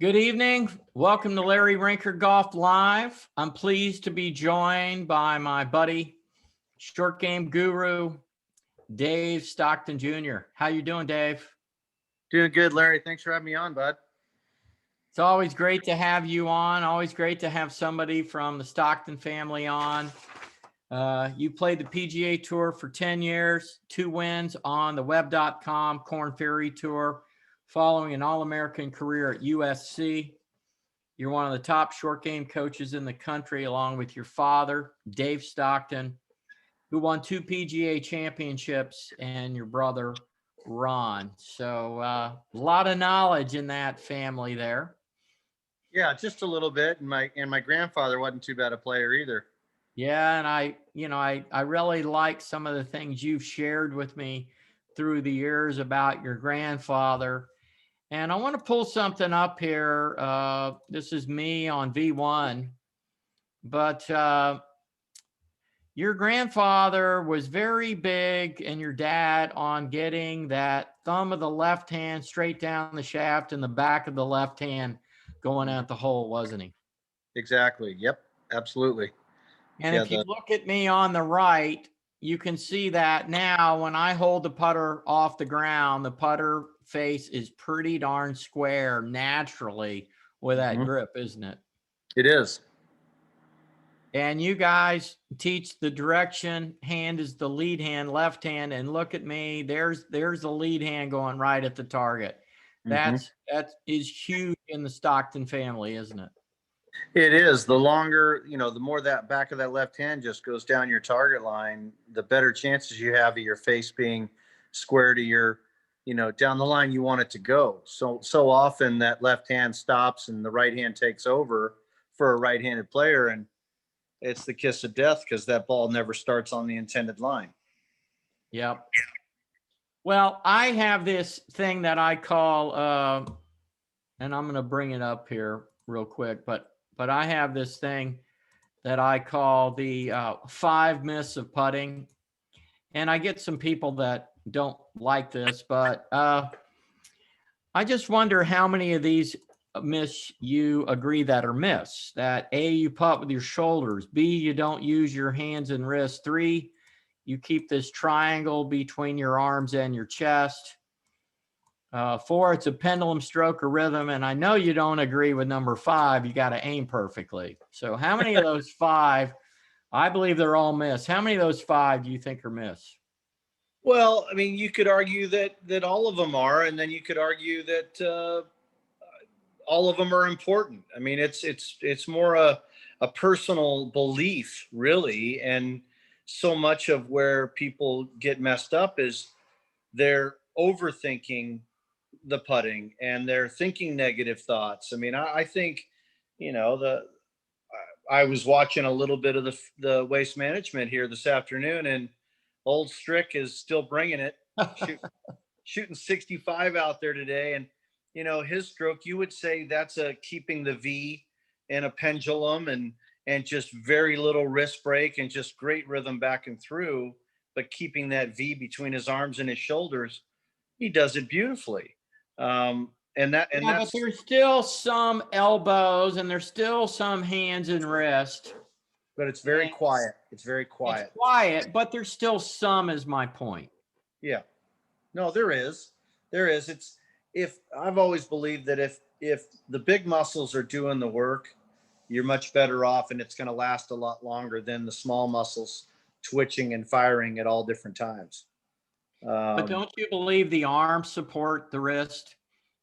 Good evening. Welcome to Larry Rinker Golf Live. I'm pleased to be joined by my buddy, short game guru, Dave Stockton Jr. How you doing, Dave? Doing good, Larry. Thanks for having me on, bud. It's always great to have you on. Always great to have somebody from the Stockton family on. You played the PGA Tour for 10 years, 2 wins on the web.com Corn Ferry Tour, following an All-American career at USC. You're one of the top short game coaches in the country, along with your father, Dave Stockton, who won 2 PGA championships, and your brother, Ron. So a lot of knowledge in that family there. Yeah, just a little bit. And my grandfather wasn't too bad a player either. Yeah, and I really like some of the things you've shared with me through the years about your grandfather. And I want to pull something up here. This is me on V1, but your grandfather was very big, and your dad, on getting that thumb of the left hand straight down the shaft and the back of the left hand going at the hole, wasn't he? Exactly. Yep. Absolutely. And Yeah. if you look at me on the right, you can see that now when I hold the putter off the ground, the putter face is pretty darn square naturally with that grip, isn't it? It is. And you guys teach the direction. Hand is the lead hand, left hand, and look at me. There's the lead hand going right at the target. That is huge in the Stockton family, isn't it? It is. The longer, the more that back of that left hand just goes down your target line, the better chances you have of your face being square to your, down the line you want it to go. So often that left hand stops and the right hand takes over for a right-handed player, and it's the kiss of death because that ball never starts on the intended line. Yep. Well, I have this thing that I call, and I'm going to bring it up here real quick, but I have this thing that I call the 5 myths of putting. And I get some people that don't like this, but I just wonder how many of these myths you agree that are myths. That A, you putt with your shoulders. B, you don't use your hands and wrists. 3, you keep this triangle between your arms and your chest. 4, it's a pendulum stroke or rhythm. And I know you don't agree with number 5, you got to aim perfectly. So how many of those 5, I believe they're all myths. How many of those 5 do you think are myths? Well, I mean, you could argue that all of them are, and then you could argue that all of them are important. I mean, it's more a personal belief, really, and so much of where people get messed up is they're overthinking the putting and they're thinking negative thoughts. I mean, I think, I was watching a little bit of the Waste Management here this afternoon, and old Strick is still bringing it, shooting 65 out there today. And, his stroke, you would say that's a keeping the V and a pendulum and just very little wrist break and just great rhythm back and through, but keeping that V between his arms and his shoulders. He does it beautifully. But there's still some elbows and there's still some hands and wrist. But it's very quiet. It's very quiet. It's quiet, but there's still some, is my point. Yeah. No, there is. If I've always believed that if the big muscles are doing the work, you're much better off, and it's going to last a lot longer than the small muscles twitching and firing at all different times. But don't you believe the arms support the wrist?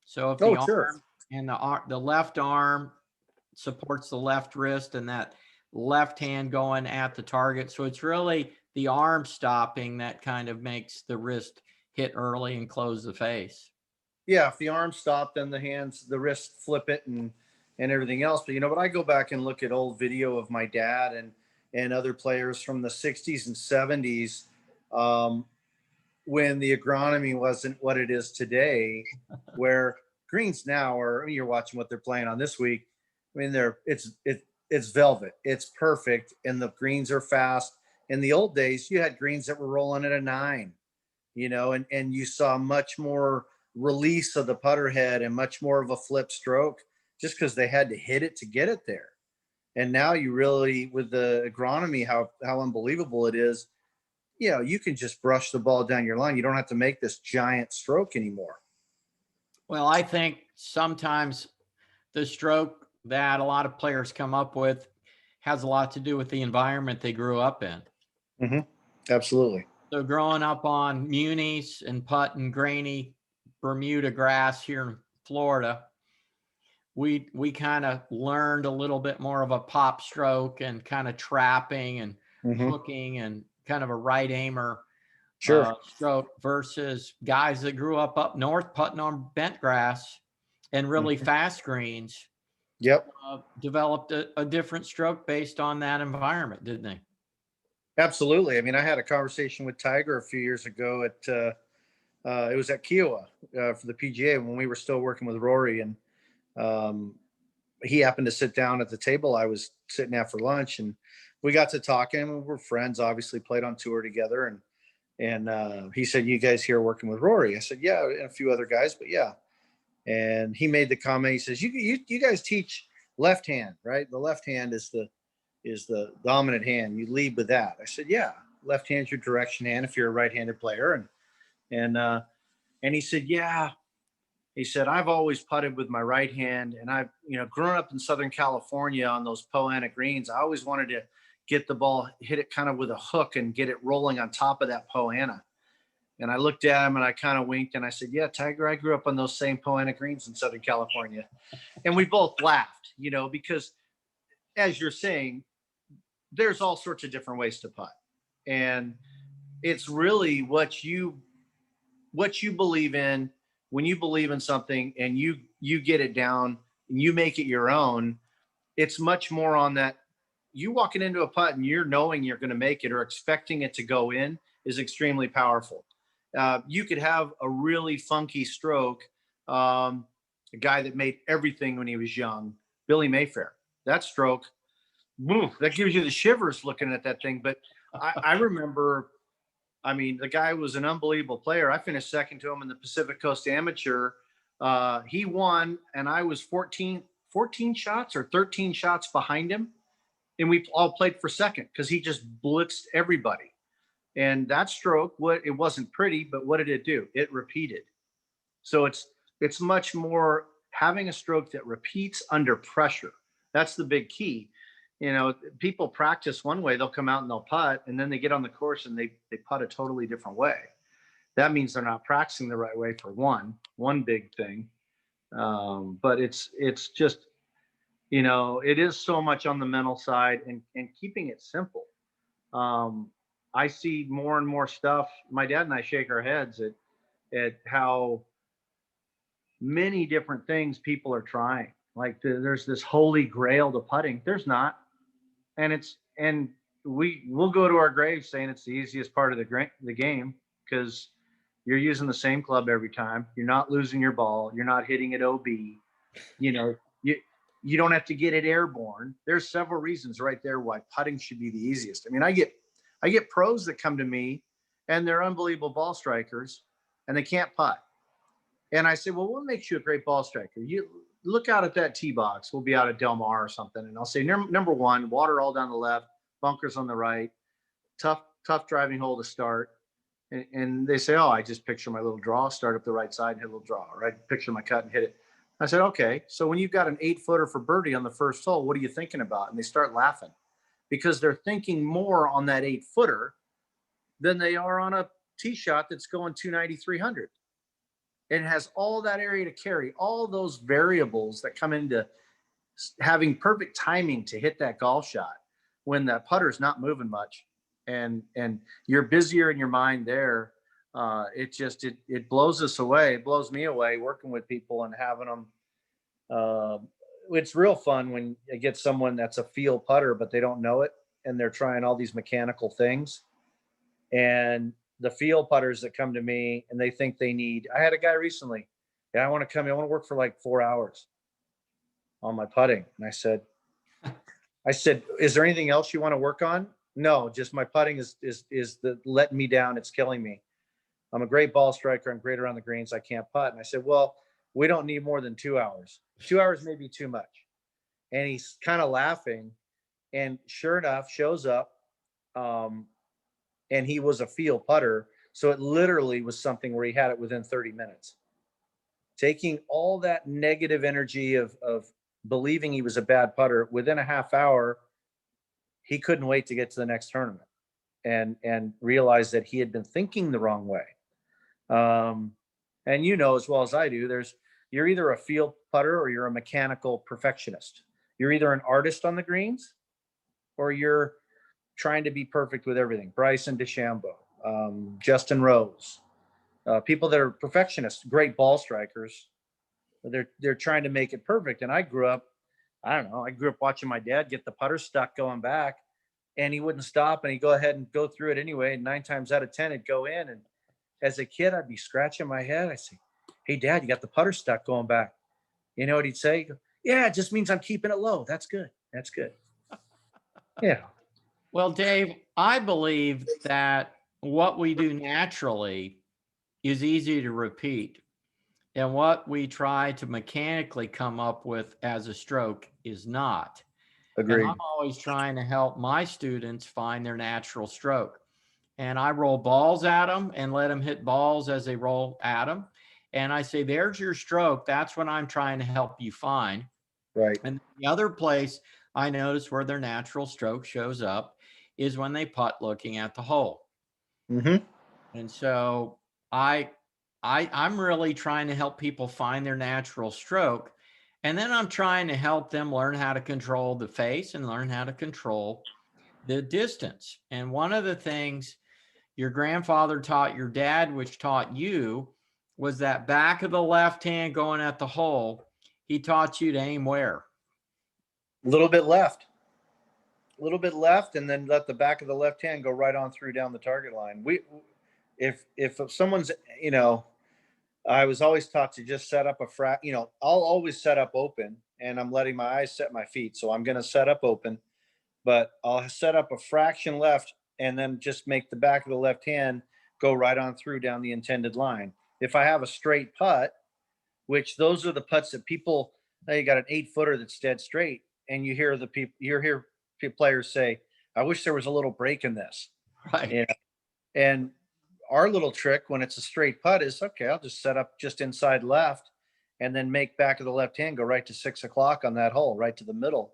So if the arm and the left arm supports the left wrist and that left hand going at the target, so it's really the arm stopping that kind of makes the wrist hit early and close the face. Yeah, if the arm stop, then the wrist flip it and everything else. But but I go back and look at old video of my dad and other players from the 60s and 70s. When the agronomy wasn't what it is today, where greens now are, you're watching what they're playing on this week. I mean, it's velvet, it's perfect, and the greens are fast. In the old days, you had greens that were rolling at a 9, and you saw much more release of the putter head and much more of a flip stroke. just because they had to hit it to get it there. And now you really, with the agronomy, how unbelievable it is, you can just brush the ball down your line. You don't have to make this giant stroke anymore. Well, I think sometimes the stroke that a lot of players come up with has a lot to do with the environment they grew up in. Mm-hmm. Absolutely. So growing up on munis and putt and grainy Bermuda grass here in Florida, we kind of learned a little bit more of a pop stroke and kind of trapping and hooking and kind of a right aimer stroke versus guys that grew up north putting on bent grass and really fast greens. Yep. Developed a different stroke based on that environment, didn't they? Absolutely. I mean, I had a conversation with Tiger a few years ago it was at Kiowa for the PGA when we were still working with Rory, and he happened to sit down at the table I was sitting at for lunch, and we got to talking. We're friends, obviously played on tour together. And he said, "You guys here working with Rory?" I said, "Yeah, and a few other guys, but yeah." And he made the comment, he says, you guys teach left hand, right? The left hand is the dominant hand. You lead with that. I said, "Yeah, left hand's your direction hand if you're a right-handed player." And he said, "Yeah." He said, "I've always putted with my right hand, and I've, grown up in Southern California on those Poana greens. I always wanted to get the ball, hit it kind of with a hook and get it rolling on top of that Poana." And I looked at him and I kind of winked and I said, "Yeah, Tiger, I grew up on those same Poana greens in Southern California." And we both laughed, because as you're saying, there's all sorts of different ways to putt. And it's really what you believe in. When you believe in something and you get it down and you make it your own, it's much more on that. You walking into a putt and you're knowing you're going to make it or expecting it to go in is extremely powerful. You could have a really funky stroke. A guy that made everything when he was young, Billy Mayfair, that stroke, that gives you the shivers looking at that thing. But I remember, the guy was an unbelievable player. I finished second to him in the Pacific Coast Amateur. He won, and I was 14 shots or 13 shots behind him. And we all played for second because he just blitzed everybody. And that stroke, it wasn't pretty, but what did it do? It repeated. So it's much more having a stroke that repeats under pressure. That's the big key. People practice one way, they'll come out and they'll putt, and then they get on the course and they putt a totally different way. That means they're not practicing the right way for one big thing. But it's just, it is so much on the mental side and keeping it simple. I see more and more stuff. My dad and I shake our heads at how many different things people are trying. Like there's this holy grail to putting. There's not. And we'll go to our grave saying it's the easiest part of the game because you're using the same club every time. You're not losing your ball. You're not hitting it OB. You don't have to get it airborne. There's several reasons right there why putting should be the easiest. I get pros that come to me and they're unbelievable ball strikers and they can't putt. And I say, "Well, what makes you a great ball striker? You look out at that tee box. We'll be out at Del Mar or something." And I'll say, number one, water all down the left, bunkers on the right, tough driving hole to start. And they say, "Oh, I just picture my little draw, start up the right side and hit a little draw, right? Picture my cut and hit it." I said, "Okay, so when you've got an 8-footer for birdie on the first hole, what are you thinking about?" And they start laughing because they're thinking more on that 8-footer than they are on a tee shot that's going 290, 300. It has all that area to carry, all those variables that come into having perfect timing to hit that golf shot when that putter's not moving much. And you're busier in your mind there. It blows us away. It blows me away working with people and having them. It's real fun when you get someone that's a field putter, but they don't know it. And they're trying all these mechanical things. And the field putters that come to me and they think I had a guy recently. "Yeah, I want to come in. I want to work for like 4 hours on my putting." And I said, "Is there anything else you want to work on?" "No, just my putting is letting me down. It's killing me. I'm a great ball striker. I'm great around the greens. I can't putt." And I said, "Well, we don't need more than 2 hours. 2 hours may be too much. And he's kind of laughing. And sure enough, shows up. And he was a field putter. So it literally was something where he had it within 30 minutes. Taking all that negative energy of believing he was a bad putter, within a half hour, he couldn't wait to get to the next tournament and realized that he had been thinking the wrong way. And you know as well as I do, you're either a field putter or you're a mechanical perfectionist. You're either an artist on the greens or you're trying to be perfect with everything. Bryson DeChambeau, Justin Rose, people that are perfectionists, great ball strikers. They're trying to make it perfect. And I grew up watching my dad get the putter stuck going back, and he wouldn't stop, and he'd go ahead and go through it anyway. And 9 times out of 10, it'd go in. And as a kid, I'd be scratching my head. I'd say, "Hey, Dad, you got the putter stuck going back." You know what he'd say? He'd go, "Yeah, it just means I'm keeping it low. That's good. That's good." Yeah. Well, Dave, I believe that what we do naturally is easy to repeat. And what we try to mechanically come up with as a stroke is not. And Agreed. I'm always trying to help my students find their natural stroke. And I roll balls at them and let them hit balls as they roll at them. And I say, there's your stroke. That's what I'm trying to help you find. Right. And the other place I notice where their natural stroke shows up is when they putt looking at the hole. Mm-hmm. And so I'm really trying to help people find their natural stroke. And then I'm trying to help them learn how to control the face and learn how to control the distance. And one of the things your grandfather taught your dad, which taught you, was that back of the left hand going at the hole. He taught you to aim where? A little bit left. A little bit left, and then let the back of the left hand go right on through down the target line. If someone's, I was always taught to just set up I'll always set up open, and I'm letting my eyes set my feet. So I'm going to set up open, but I'll set up a fraction left and then just make the back of the left hand go right on through down the intended line. If I have a straight putt, which those are the putts that people, you got an 8-footer that's dead straight, and you hear players say, "I wish there was a little break in this." Right. Yeah. And our little trick when it's a straight putt is, okay, I'll just set up just inside left and then make back of the left hand go right to 6 o'clock on that hole, right to the middle.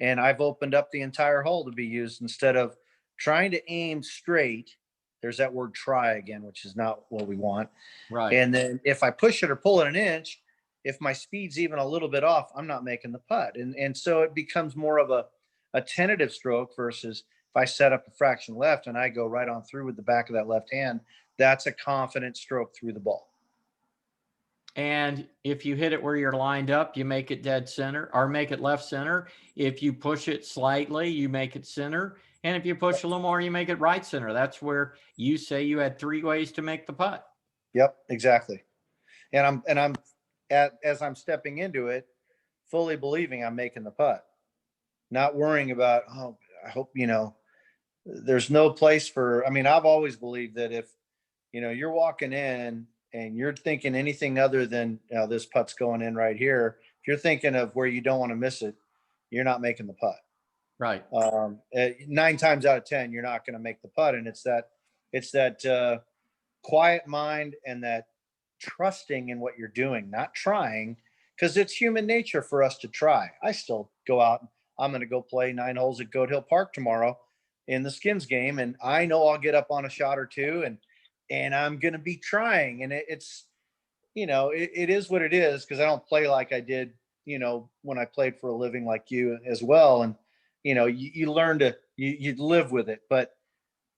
And I've opened up the entire hole to be used instead of trying to aim straight. There's that word try again, which is not what we want. Right. And then if I push it or pull it an inch, if my speed's even a little bit off, I'm not making the putt. And so it becomes more of a tentative stroke versus if I set up a fraction left and I go right on through with the back of that left hand, that's a confident stroke through the ball. And if you hit it where you're lined up, you make it dead center or make it left center. If you push it slightly, you make it center. And if you push a little more, you make it right center. That's where you say you had 3 ways to make the putt. Yep, exactly. And as I'm stepping into it, fully believing I'm making the putt, not worrying about, oh, I hope, there's no place for, I've always believed that if, you're walking in and you're thinking anything other than, this putt's going in right here, if you're thinking of where you don't want to miss it, you're not making the putt. Right. 9 times out of 10, you're not going to make the putt. And it's that quiet mind and that trusting in what you're doing, not trying, because it's human nature for us to try. I still go out. I'm going to go play 9 holes at Goat Hill Park tomorrow in the Skins game. And I know I'll get up on a shot or two and I'm going to be trying. And it's, it is what it is. Cause I don't play like I did, when I played for a living like you as well. And, you learn to, you live with it, but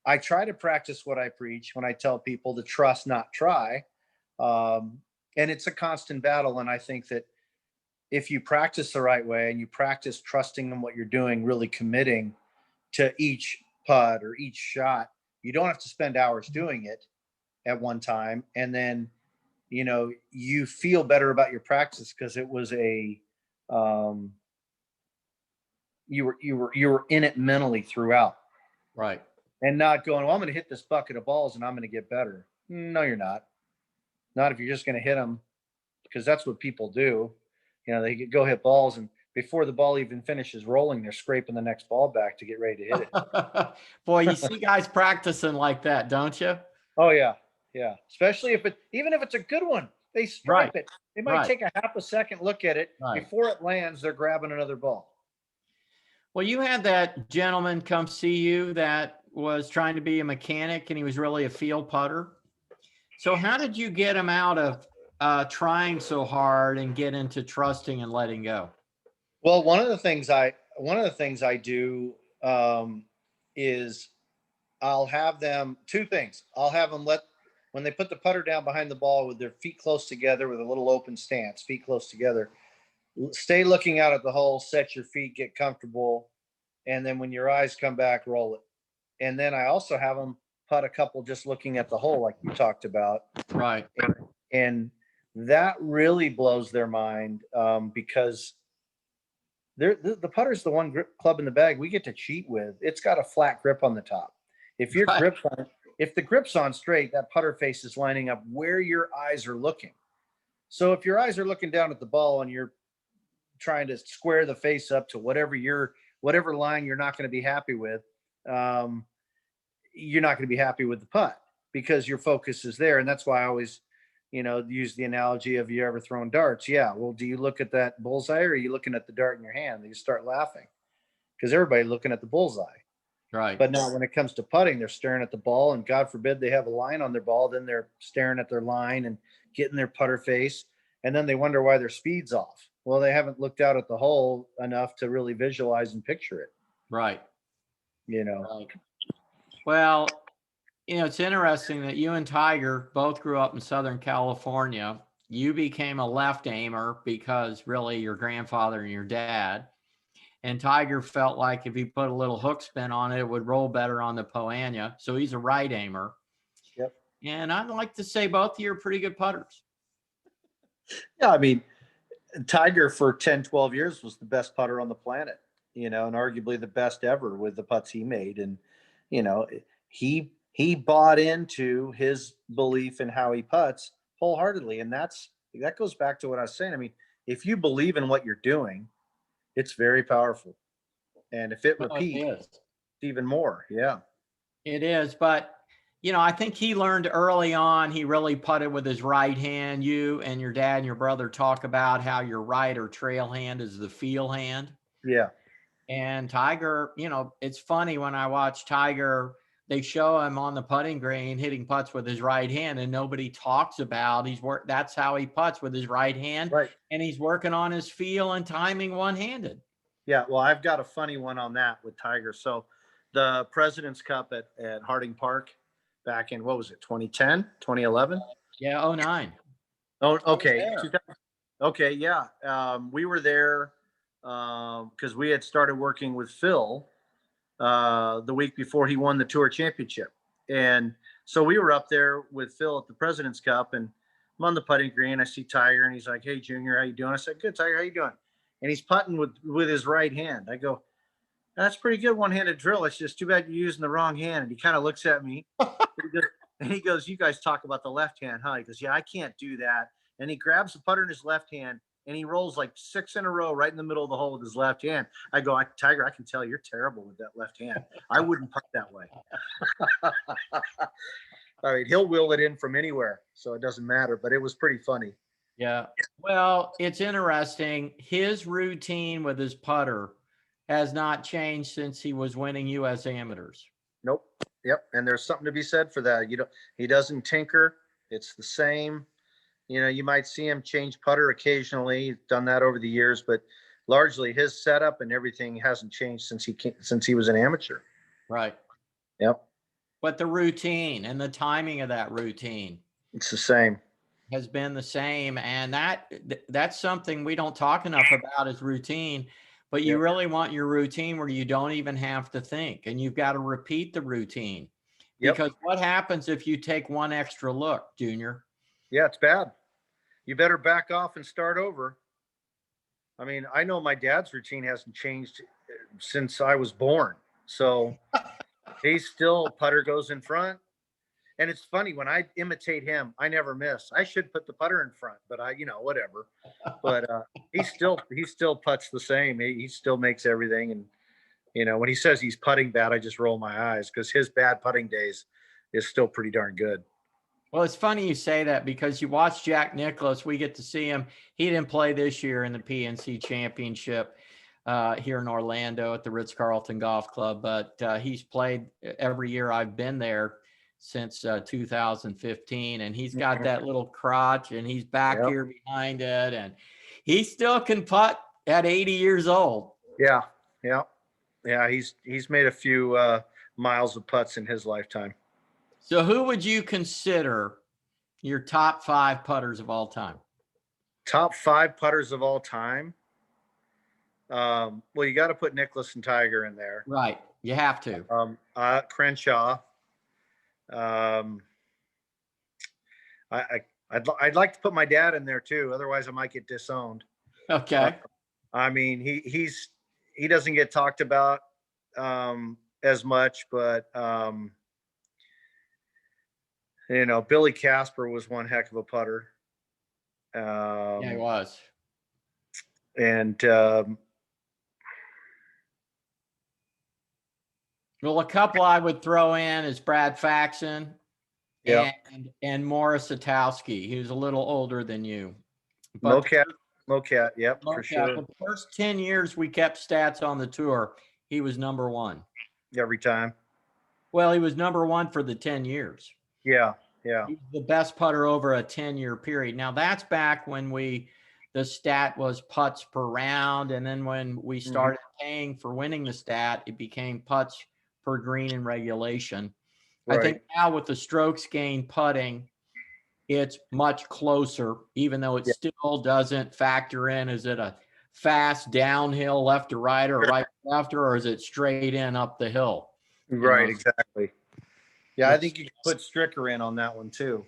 I try to practice what I preach when I tell people to trust, not try. And it's a constant battle. And I think that if you practice the right way and you practice trusting in what you're doing, really committing to each putt or each shot, you don't have to spend hours doing it at one time. And then, you feel better about your practice because it was you were in it mentally throughout. Right. And not going, well, I'm going to hit this bucket of balls and I'm going to get better. No, you're not. Not if you're just going to hit them because that's what people do. You know, they go hit balls, and before the ball even finishes rolling, they're scraping the next ball back to get ready to hit it. Boy, you see guys practicing like that, don't you? Oh yeah, yeah. Especially even if it's a good one, they Right, stripe it. They might right, take a half a second look at it right. before it lands. They're grabbing another ball. Well, you had that gentleman come see you that was trying to be a mechanic and he was really a field putter. So how did you get him out of trying so hard and get into trusting and letting go? Well, one of the things I do is I'll have them two things. I'll have them when they put the putter down behind the ball with their feet close together with a little open stance, feet close together. Stay looking out at the hole, set your feet, get comfortable, and then when your eyes come back, roll it. And then I also have them putt a couple just looking at the hole, like you talked about. Right. And that really blows their mind because the putter's the one club in the bag we get to cheat with. It's got a flat grip on the top. If your Right. if the grip's on straight, that putter face is lining up where your eyes are looking. So if your eyes are looking down at the ball and you're trying to square the face up to whatever line you're not going to be happy with, you're not going to be happy with the putt because your focus is there. And that's why I always, use the analogy of, you ever thrown darts? Yeah. Well, do you look at that bullseye or are you looking at the dart in your hand? You start laughing because everybody's looking at the bullseye. Right. But now when it comes to putting, they're staring at the ball, and God forbid they have a line on their ball. Then they're staring at their line and getting their putter face. And then they wonder why their speed's off. Well, they haven't looked out at the hole enough to really visualize and picture it. Right. Right. Well, it's interesting that you and Tiger both grew up in Southern California. You became a left aimer because really your grandfather and your dad. And Tiger felt like if he put a little hook spin on it, it would roll better on the Poanya. So he's a right aimer. Yep. And I'd like to say both of you are pretty good putters. Yeah, I mean, Tiger for 10, 12 years was the best putter on the planet, and arguably the best ever with the putts he made. And, he bought into his belief in how he putts wholeheartedly. And that goes back to what I was saying. I mean, if you believe in what you're doing, it's very powerful. And if it repeats, even more. Yeah. It is. But, I think he learned early on, he really putted with his right hand. You and your dad and your brother talk about how your right or trail hand is the feel hand. Yeah. And Tiger, it's funny when I watch Tiger, they show him on the putting green hitting putts with his right hand, and nobody talks about that's how he putts, with his right hand. Right. And he's working on his feel and timing one-handed. Yeah. Well, I've got a funny one on that with Tiger. So the President's Cup at Harding Park back in, what was it, 2010, 2011? Yeah, 09. Oh, okay. Okay, yeah. We were there because we had started working with Phil the week before he won the Tour Championship. And so we were up there with Phil at the President's Cup, and I'm on the putting green. I see Tiger, and he's like, "Hey, Junior, how you doing?" I said, "Good, Tiger, how you doing?" And he's putting with his right hand. I go, "That's pretty good one-handed drill. It's just too bad you're using the wrong hand." And he kind of looks at me, and he goes, "You guys talk about the left hand, huh?" He goes, "Yeah, I can't do that." And he grabs the putter in his left hand, and he rolls like 6 in a row right in the middle of the hole with his left hand. I go, "Tiger, I can tell you're terrible with that left hand. I wouldn't putt that way." I mean, he'll wheel it in from anywhere, so it doesn't matter. But it was pretty funny. Yeah. Well, it's interesting. His routine with his putter has not changed since he was winning U.S. amateurs. Nope. Yep. And there's something to be said for that. He doesn't tinker. It's the same. You might see him change putter occasionally. He's done that over the years, but largely his setup and everything hasn't changed since he was an amateur. Right. Yep. But the routine and the timing of that routine, it's the same, has been the same. And that's something we don't talk enough about, is routine. But you really want your routine where you don't even have to think, and you've got to repeat the routine. Because what happens if you take one extra look, Junior? Yeah, it's bad. You better back off and start over. I mean, I know my dad's routine hasn't changed since I was born. So he's still, putter goes in front. And it's funny when I imitate him, I never miss. I should put the putter in front, but whatever. But he still putts the same. He still makes everything. And when he says he's putting bad, I just roll my eyes because his bad putting days is still pretty darn good. Well, it's funny you say that because you watch Jack Nicklaus. We get to see him. He didn't play this year in the PNC Championship here in Orlando at the Ritz-Carlton Golf Club, but he's played every year I've been there since 2015, and he's got that little crotch, and he's back here behind it, and he still can putt at 80 years old. Yeah. He's made a few miles of putts in his lifetime. So who would you consider your top 5 putters of all time? Top 5 putters of all time? Well, you got to put Nicklaus and Tiger in there. Right. You have to. Crenshaw. I'd like to put my dad in there too. Otherwise I might get disowned. Okay. I mean, he doesn't get talked about as much, but Billy Casper was one heck of a putter. Yeah, he was. And well, a couple I would throw in is Brad Faxon and Morris Satowski. He was a little older than you. Mocat, yep, for sure. The first 10 years we kept stats on the tour, he was number 1. Every time. Well, he was number 1 for the 10 years. Yeah. He was the best putter over a 10-year period. Now, that's back when the stat was putts per round, and then when we started paying for winning the stat, it became putts per green in regulation. Right. I think now with the strokes gained putting, it's much closer, even though it still doesn't factor in. Is it a fast downhill left to right or right to left, or is it straight in up the hill? Right, exactly. Yeah, I think you can put Stricker in on that one too.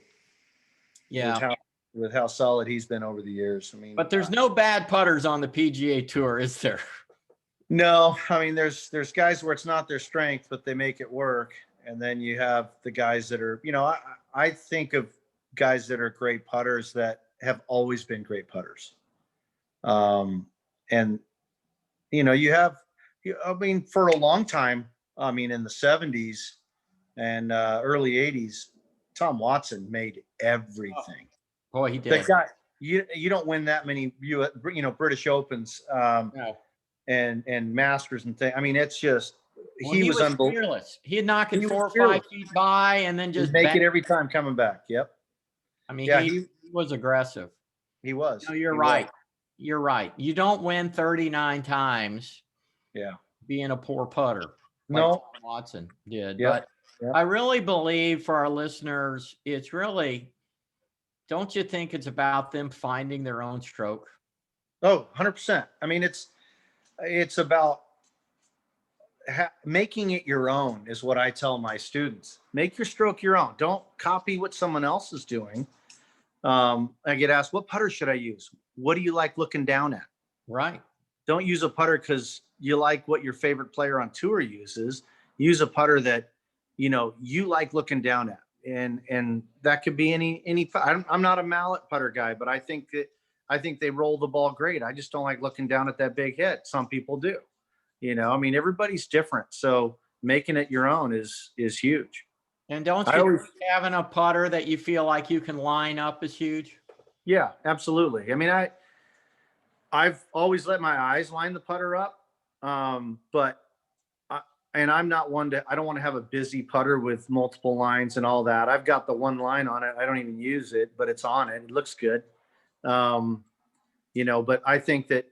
Yeah. With how solid he's been over the years. I mean, but there's no bad putters on the PGA Tour, is there? No, I mean, there's guys where it's not their strength, but they make it work. And then you have the guys that are, I think of guys that are great putters that have always been great putters. And for a long time, in the 70s and early 80s, Tom Watson made everything. Oh, he did. The guy, you don't win that many British Opens and Masters and things. I mean, it's just he was fearless. He'd knock it 4 or 5 feet by and then just make it every time coming back. Yep. I mean, he was aggressive. He was. No, you're right. You're right. You don't win 39 times. Yeah. Being a poor putter. No. Like Tom Watson did. Yep. But I really believe for our listeners, it's really, don't you think it's about them finding their own stroke? Oh, 100%. I mean, it's about making it your own is what I tell my students. Make your stroke your own. Don't copy what someone else is doing. I get asked, what putter should I use? What do you like looking down at? Right. Don't use a putter because you like what your favorite player on tour uses. Use a putter that, you like looking down at. And that could be any. I'm not a mallet putter guy, but I think they roll the ball great. I just don't like looking down at that big hit. Some people do. Everybody's different. So making it your own is huge. And don't you think having a putter that you feel like you can line up is huge? Yeah, absolutely. I mean, I've always let my eyes line the putter up. But I'm not one I don't want to have a busy putter with multiple lines and all that. I've got the one line on it. I don't even use it, but it's on it. It looks good. But I think that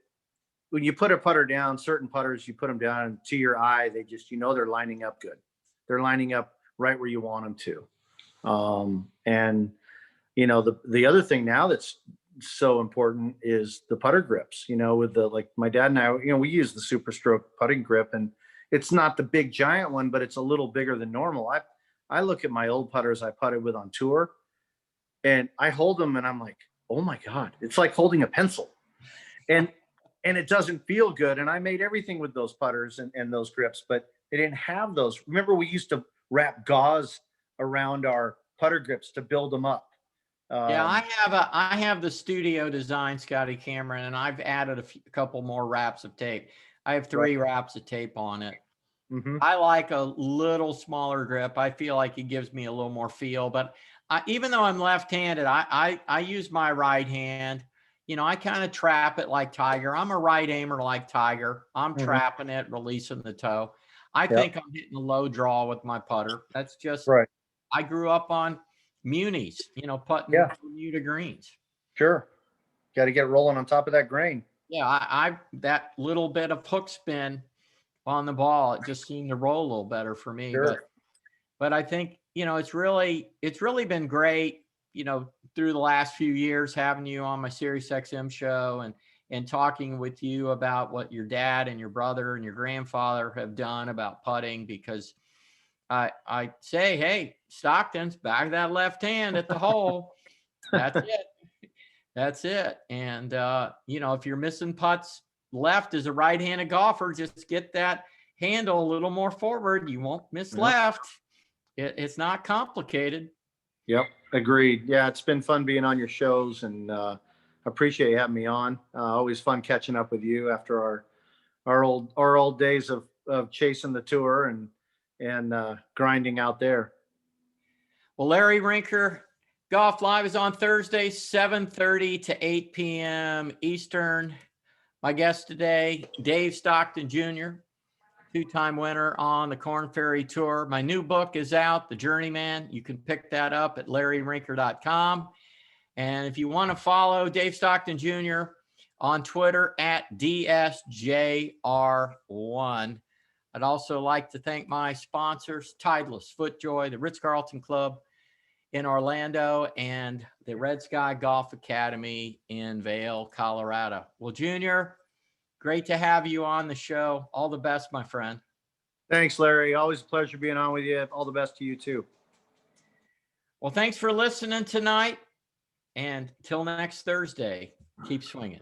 when you put a putter down, certain putters, you put them down to your eye, they just, they're lining up good. They're lining up right where you want them to. The other thing now that's so important is the putter grips, with my dad and I, we use the Super Stroke putting grip, and it's not the big giant one, but it's a little bigger than normal. I look at my old putters I putted with on tour, and I hold them and I'm like, oh my God, it's like holding a pencil. And it doesn't feel good. And I made everything with those putters and those grips, but they didn't have those. Remember, we used to wrap gauze around our putter grips to build them up. Yeah, I have the Studio Design Scotty Cameron, and I've added a couple more wraps of tape. I have 3 wraps of tape on it. Mm-hmm. I like a little smaller grip. I feel like it gives me a little more feel, but even though I'm left-handed, I use my right hand. You know, I kind of trap it like Tiger. I'm a right aimer like Tiger. I'm trapping it, releasing the toe. I think I'm hitting a low draw with my putter. That's just, I grew up on munis, you know, putting Bermuda greens. Sure. Got to get rolling on top of that grain. Yeah, I that little bit of hook spin on the ball, it just seemed to roll a little better for me. Sure. But I think, you know, it's really been great, you know, through the last few years having you on my Sirius XM show and talking with you about what your dad and your brother and your grandfather have done about putting, because I say, hey, Stockton's back that left hand at the hole. That's it. That's it. And, you know, if you're missing putts left as a right-handed golfer, just get that handle a little more forward. You won't miss left. It's not complicated. Yep. Agreed. Yeah. It's been fun being on your shows, and appreciate you having me on. Always fun catching up with you after our old days of chasing the tour and grinding out there. Well, Larry Rinker, Golf Live is on Thursday, 7:30 to 8 p.m. Eastern. My guest today, Dave Stockton Jr., 2-time winner on the Korn Ferry Tour. My new book is out, The Journeyman. You can pick that up at larryrinker.com. And if you want to follow Dave Stockton Jr. on Twitter at DSJR1. I'd also like to thank my sponsors, Titleist, FootJoy, the Ritz-Carlton Club in Orlando, and the Red Sky Golf Academy in Vail, Colorado. Well, Junior, great to have you on the show. All the best, my friend. Thanks, Larry. Always a pleasure being on with you. All the best to you too. Well, thanks for listening tonight. And till next Thursday, keep swinging.